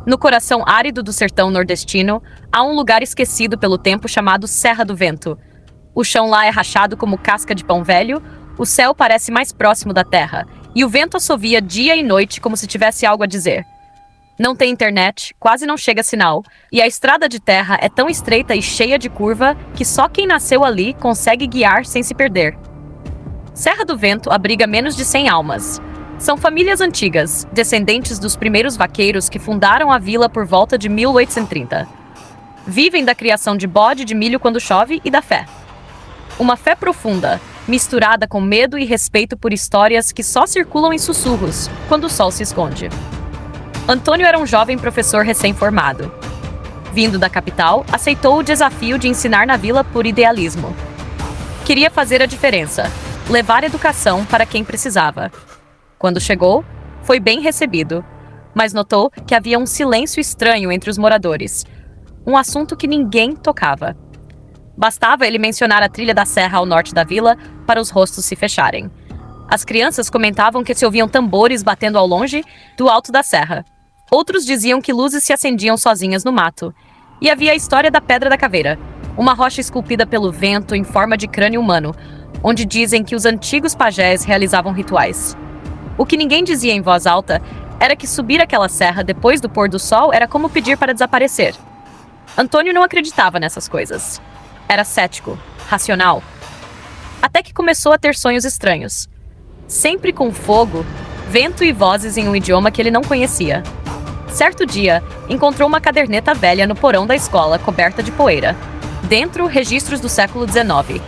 No coração árido do sertão nordestino, há um lugar esquecido pelo tempo chamado Serra do Vento. O chão lá é rachado como casca de pão velho, o céu parece mais próximo da terra, e o vento assovia dia e noite como se tivesse algo a dizer. Não tem internet, quase não chega sinal, e a estrada de terra é tão estreita e cheia de curva que só quem nasceu ali consegue guiar sem se perder. Serra do Vento abriga menos de 100 almas. São famílias antigas, descendentes dos primeiros vaqueiros que fundaram a vila por volta de 1830. Vivem da criação de bode de milho quando chove e da fé. Uma fé profunda, misturada com medo e respeito por histórias que só circulam em sussurros, quando o sol se esconde. Antônio era um jovem professor recém-formado. Vindo da capital, aceitou o desafio de ensinar na vila por idealismo. Queria fazer a diferença, levar educação para quem precisava. Quando chegou, foi bem recebido, mas notou que havia um silêncio estranho entre os moradores, um assunto que ninguém tocava. Bastava ele mencionar a trilha da serra ao norte da vila para os rostos se fecharem. As crianças comentavam que se ouviam tambores batendo ao longe do alto da serra. Outros diziam que luzes se acendiam sozinhas no mato. E havia a história da Pedra da Caveira, uma rocha esculpida pelo vento em forma de crânio humano, onde dizem que os antigos pajés realizavam rituais. O que ninguém dizia em voz alta era que subir aquela serra depois do pôr do sol era como pedir para desaparecer. Antônio não acreditava nessas coisas. Era cético, racional. Até que começou a ter sonhos estranhos. Sempre com fogo, vento e vozes em um idioma que ele não conhecia. Certo dia, encontrou uma caderneta velha no porão da escola, coberta de poeira. Dentro, registros do século XIX.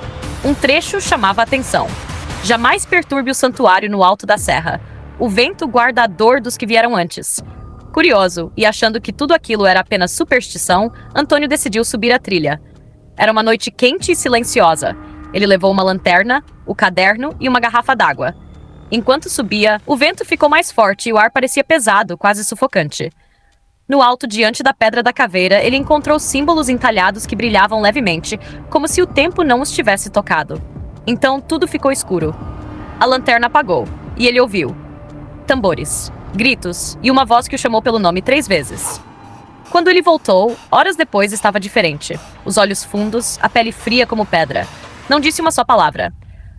Um trecho chamava a atenção. Jamais perturbe o santuário no alto da serra. O vento guarda a dor dos que vieram antes. Curioso, e achando que tudo aquilo era apenas superstição, Antônio decidiu subir a trilha. Era uma noite quente e silenciosa. Ele levou uma lanterna, o caderno e uma garrafa d'água. Enquanto subia, o vento ficou mais forte e o ar parecia pesado, quase sufocante. No alto, diante da Pedra da Caveira, ele encontrou símbolos entalhados que brilhavam levemente, como se o tempo não os tivesse tocado. Então, tudo ficou escuro. A lanterna apagou, e ele ouviu tambores, gritos e uma voz que o chamou pelo nome 3 vezes. Quando ele voltou, horas depois estava diferente. Os olhos fundos, a pele fria como pedra. Não disse uma só palavra.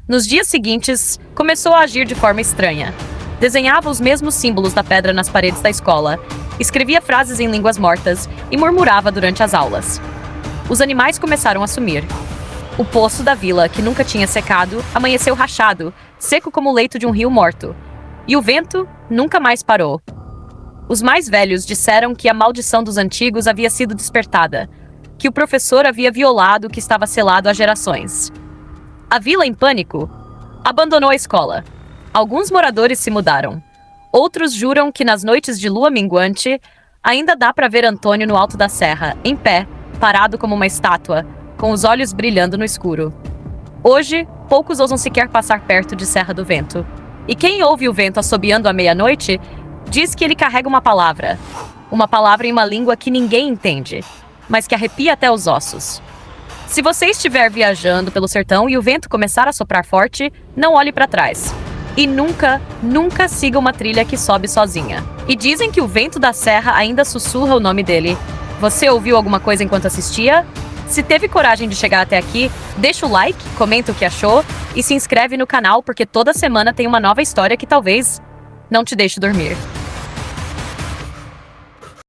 Nos dias seguintes, começou a agir de forma estranha. Desenhava os mesmos símbolos da pedra nas paredes da escola, escrevia frases em línguas mortas e murmurava durante as aulas. Os animais começaram a sumir. O poço da vila, que nunca tinha secado, amanheceu rachado, seco como o leito de um rio morto. E o vento nunca mais parou. Os mais velhos disseram que a maldição dos antigos havia sido despertada, que o professor havia violado o que estava selado há gerações. A vila, em pânico, abandonou a escola. Alguns moradores se mudaram. Outros juram que nas noites de lua minguante, ainda dá para ver Antônio no alto da serra, em pé, parado como uma estátua, com os olhos brilhando no escuro. Hoje, poucos ousam sequer passar perto de Serra do Vento. E quem ouve o vento assobiando à meia-noite, diz que ele carrega uma palavra em uma língua que ninguém entende, mas que arrepia até os ossos. Se você estiver viajando pelo sertão e o vento começar a soprar forte, não olhe para trás. E nunca, nunca siga uma trilha que sobe sozinha. E dizem que o vento da serra ainda sussurra o nome dele. Você ouviu alguma coisa enquanto assistia? Se teve coragem de chegar até aqui, deixa o like, comenta o que achou e se inscreve no canal porque toda semana tem uma nova história que talvez não te deixe dormir.